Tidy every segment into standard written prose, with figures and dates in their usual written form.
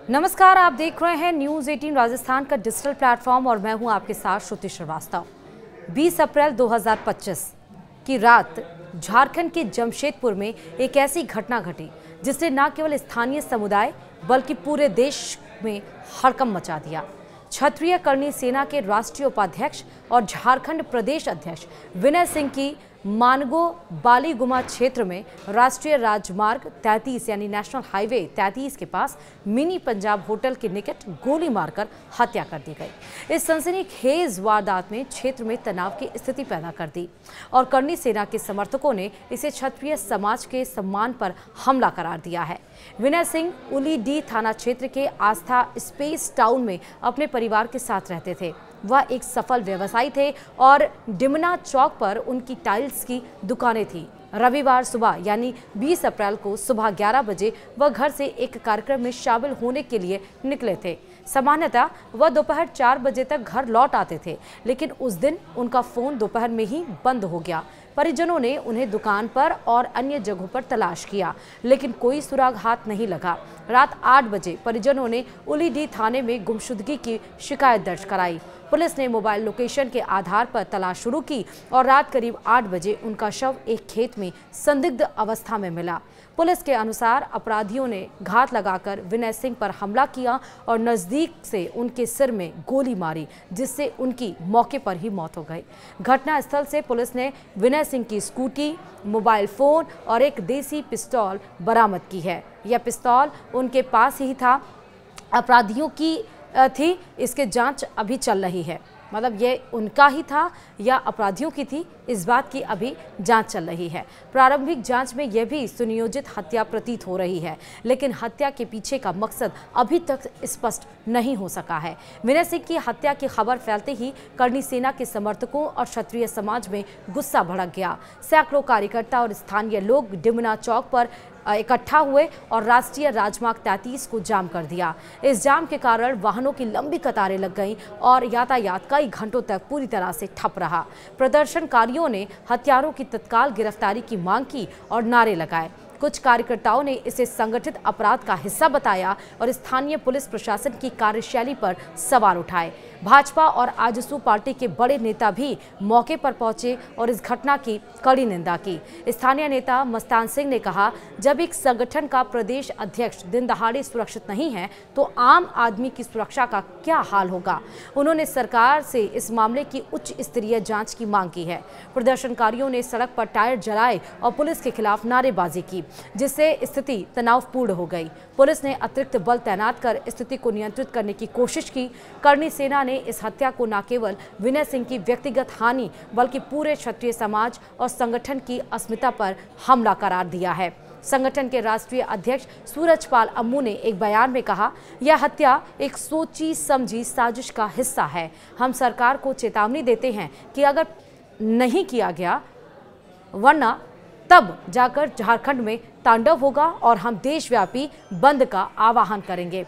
नमस्कार, आप देख रहे हैं न्यूज़ 18 राजस्थान का डिजिटल प्लेटफॉर्म और मैं हूं आपके साथ श्रुति श्रीवास्तव। 20 अप्रैल 2025 की रात झारखंड के जमशेदपुर में एक ऐसी घटना घटी जिसने न केवल स्थानीय समुदाय बल्कि पूरे देश में हड़कंप मचा दिया। क्षत्रिय कर्णी सेना के राष्ट्रीय उपाध्यक्ष और झारखंड प्रदेश अध्यक्ष विनय सिंह की मानगो बालीगुमा क्षेत्र में राष्ट्रीय राजमार्ग 33 यानी नेशनल हाईवे 33 के पास मिनी पंजाब होटल के निकट गोली मारकर हत्या कर दी गई। इस सनसनीखेज वारदात में क्षेत्र में तनाव की स्थिति पैदा कर दी और कर्णी सेना के समर्थकों ने इसे क्षत्रिय समाज के सम्मान पर हमला करार दिया है। विनय सिंह उलीडी थाना क्षेत्र के आस्था स्पेस टाउन में अपने परिवार के साथ रहते थे। वह एक सफल व्यवसायी थे और डिमना चौक पर उनकी टाइल्स की दुकानें थी। रविवार सुबह यानी 20 अप्रैल को सुबह 11 बजे वह घर से एक कार्यक्रम में शामिल होने के लिए निकले थे। सामान्यतः वह दोपहर 4 बजे तक घर लौट आते थे, लेकिन उस दिन उनका फोन दोपहर में ही बंद हो गया। परिजनों ने उन्हें दुकान पर और अन्य जगहों पर तलाश किया, लेकिन कोई सुराग हाथ नहीं लगा। रात 8 बजे परिजनों ने उलीडी थाने में गुमशुदगी की शिकायत दर्ज कराई। पुलिस ने मोबाइल लोकेशन के आधार पर तलाश शुरू की और रात करीब 8 बजे उनका शव एक खेत में संदिग्ध अवस्था में मिला। पुलिस के अनुसार अपराधियों ने घात लगाकर विनय सिंह पर हमला किया और नजदीक से उनके सिर में गोली मारी, जिससे उनकी मौके पर ही मौत हो गई। घटनास्थल से पुलिस ने विनय सिंह की स्कूटी, मोबाइल फोन और एक देसी पिस्तौल बरामद की है। यह पिस्तौल उनके पास ही था, अपराधियों की थी। इसके जांच अभी चल रही है, मतलब ये उनका ही था या अपराधियों की थी, इस बात की अभी जांच चल रही है। प्रारंभिक जांच में यह भी सुनियोजित हत्या प्रतीत हो रही है, लेकिन हत्या के पीछे का मकसद अभी तक स्पष्ट नहीं हो सका है। विनय सिंह की हत्या की खबर फैलते ही कर्णी सेना के समर्थकों और क्षत्रिय समाज में गुस्सा भड़क गया। सैकड़ों कार्यकर्ता और स्थानीय लोग डिमना चौक पर इकट्ठा हुए और राष्ट्रीय राजमार्ग 33 को जाम कर दिया। इस जाम के कारण वाहनों की लंबी कतारें लग गईं और यातायात कई घंटों तक पूरी तरह से ठप रहा। प्रदर्शनकारियों ने हत्यारों की तत्काल गिरफ्तारी की मांग की और नारे लगाए। कुछ कार्यकर्ताओं ने इसे संगठित अपराध का हिस्सा बताया और स्थानीय पुलिस प्रशासन की कार्यशैली पर सवाल उठाए। भाजपा और आजसू पार्टी के बड़े नेता भी मौके पर पहुंचे और इस घटना की कड़ी निंदा की। स्थानीय नेता मस्तान सिंह ने कहा, जब एक संगठन का प्रदेश अध्यक्ष दिन दहाड़े सुरक्षित नहीं है तो आम आदमी की सुरक्षा का क्या हाल होगा। उन्होंने सरकार से इस मामले की उच्च स्तरीय जांच की मांग की है। प्रदर्शनकारियों ने सड़क पर टायर जलाए और पुलिस के खिलाफ नारेबाजी की, जिससे स्थिति तनावपूर्ण हो गई। पुलिस ने अतिरिक्त बल तैनात कर स्थिति को नियंत्रित करने की कोशिश की। कर्णी सेना ने इस हत्या को न केवल विनय सिंह की व्यक्तिगत हानि बल्कि पूरे क्षत्रिय समाज और संगठन की अस्मिता पर हमला करार दिया है। संगठन के राष्ट्रीय अध्यक्ष सूरजपाल अम्मू ने एक बयान में कहा, यह हत्या एक सोची समझी साजिश का हिस्सा है। हम सरकार को चेतावनी देते हैं कि अगर नहीं किया गया वरना तब जाकर झारखंड में तांडव होगा और हम देशव्यापी बंद का आह्वान करेंगे।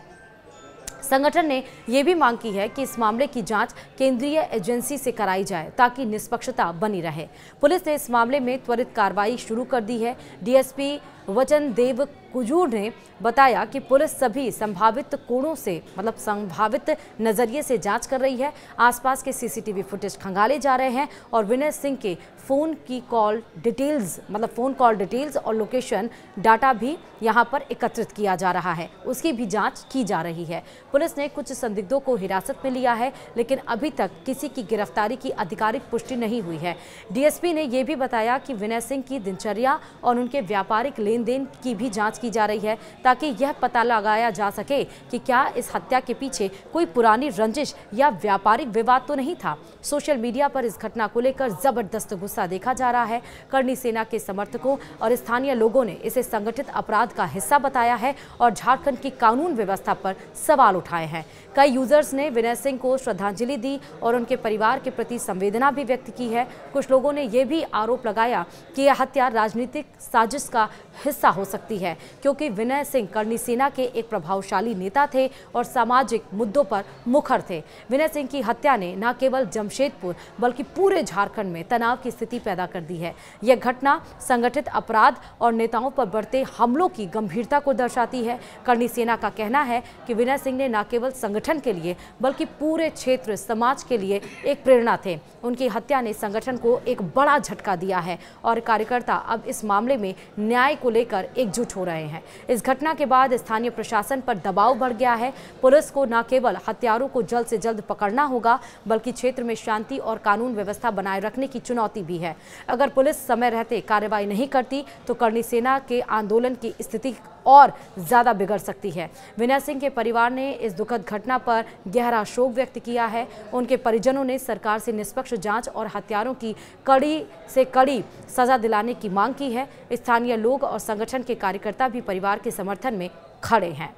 संगठन ने यह भी मांग की है कि इस मामले की जांच केंद्रीय एजेंसी से कराई जाए ताकि निष्पक्षता बनी रहे। पुलिस ने इस मामले में त्वरित कार्रवाई शुरू कर दी है। डीएसपी वचन देव कुजूर ने बताया कि पुलिस सभी संभावित कोणों से मतलब संभावित नजरिए से जांच कर रही है। आसपास के सीसीटीवी फुटेज खंगाले जा रहे हैं और विनय सिंह के फोन कॉल डिटेल्स और लोकेशन डाटा भी यहां पर एकत्रित किया जा रहा है, उसकी भी जांच की जा रही है। पुलिस ने कुछ संदिग्धों को हिरासत में लिया है, लेकिन अभी तक किसी की गिरफ्तारी की आधिकारिक पुष्टि नहीं हुई है। डीएसपी ने यह भी बताया कि विनय सिंह की दिनचर्या और उनके व्यापारिक लेनदेन की भी जांच की जा रही है ताकि यह पता लगाया जा सके कि क्या इस हत्या के पीछे कोई पुरानी रंजिश या व्यापारिक विवाद तो नहीं था। सोशल मीडिया पर इस घटना को लेकर जबरदस्त गुस्सा देखा जा रहा है। कर्णी सेना के समर्थकों और स्थानीय लोगों ने इसे संगठित अपराध का हिस्सा बताया है और झारखंड की कानून व्यवस्था पर सवाल उठाए हैं। कई यूजर्स ने विनय सिंह को श्रद्धांजलि दी और उनके परिवार के प्रति संवेदना भी व्यक्त की है। कुछ लोगों ने यह भी आरोप लगाया कि यह हत्या राजनीतिक साजिश का हिस्सा हो सकती है। क्योंकि विनय सिंह करनी सेना के एक प्रभावशाली नेता थे और सामाजिक मुद्दों पर मुखर थे। विनय सिंह की हत्या ने न केवल जमशेदपुर बल्कि पूरे झारखंड में तनाव की स्थिति पैदा कर दी है। यह घटना संगठित अपराध और नेताओं पर बढ़ते हमलों की गंभीरता को दर्शाती है। करनी सेना का कहना है कि विनय सिंह ने न केवल संगठन के लिए बल्कि पूरे क्षेत्र समाज के लिए एक प्रेरणा थे। उनकी हत्या ने संगठन को एक बड़ा झटका दिया है और कार्यकर्ता अब इस मामले में न्याय को लेकर एकजुट हो रहे हैं। इस घटना के बाद स्थानीय प्रशासन पर दबाव बढ़ गया है। पुलिस को न केवल हत्यारों को जल्द से जल्द पकड़ना होगा बल्कि क्षेत्र में शांति और कानून व्यवस्था बनाए रखने की चुनौती भी है। अगर पुलिस समय रहते कार्रवाई नहीं करती तो करनी सेना के आंदोलन की स्थिति और ज्यादा बिगड़ सकती है। विनय सिंह के परिवार ने इस दुखद घटना पर गहरा शोक व्यक्त किया है। उनके परिजनों ने सरकार से निष्पक्ष जांच और हत्यारों की कड़ी से कड़ी सजा दिलाने की मांग की है। स्थानीय लोग और संगठन के कार्यकर्ता भी परिवार के समर्थन में खड़े हैं।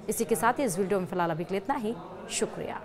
इसी के साथ ही इस वीडियो में फिलहाल अभी के लिए इतना ही। शुक्रिया।